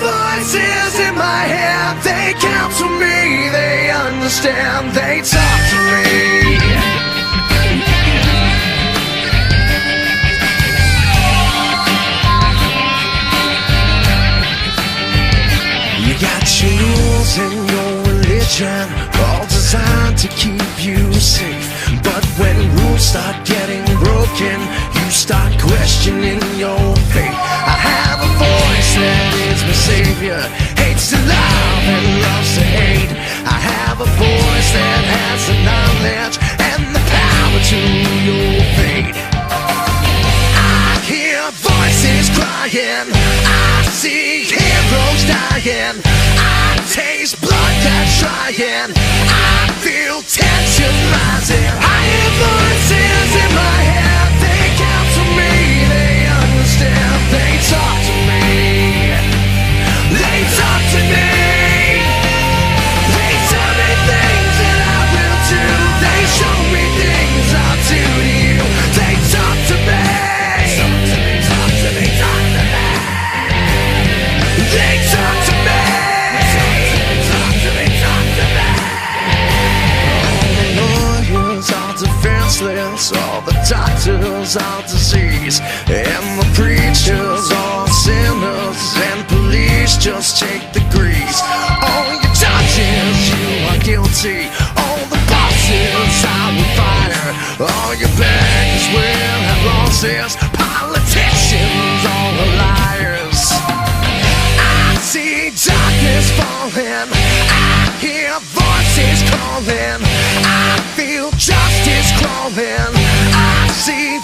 voices in my head, they counsel me, they understand, they talk to me. You got your rules and your religion, all designed to keep you safe. But when rules start getting broken, you start questioning your faith. I have a voice that is my savior, hates to love and loves to hate. I have a voice that has the knowledge and the power to your fate. I hear voices crying, I see heroes dying, I taste blood that's trying, I feel tension rising. I hear voices in my head, they counsel me, they understand, they talk to me, they talk to me, they tell me things that I will do, they show me things I'll do to you, they talk to me, talk to me, talk to me, talk to me, they talk to me, talk to me, talk to me. All the lawyers are defenseless, all the doctors are disease, and the preachers are sinners, and police just take the grease. All your judges, you are guilty, all the bosses I will fire, all your bankers will have losses, politicians all are liars. I see darkness falling, I hear voices calling, I feel justice crawling, I see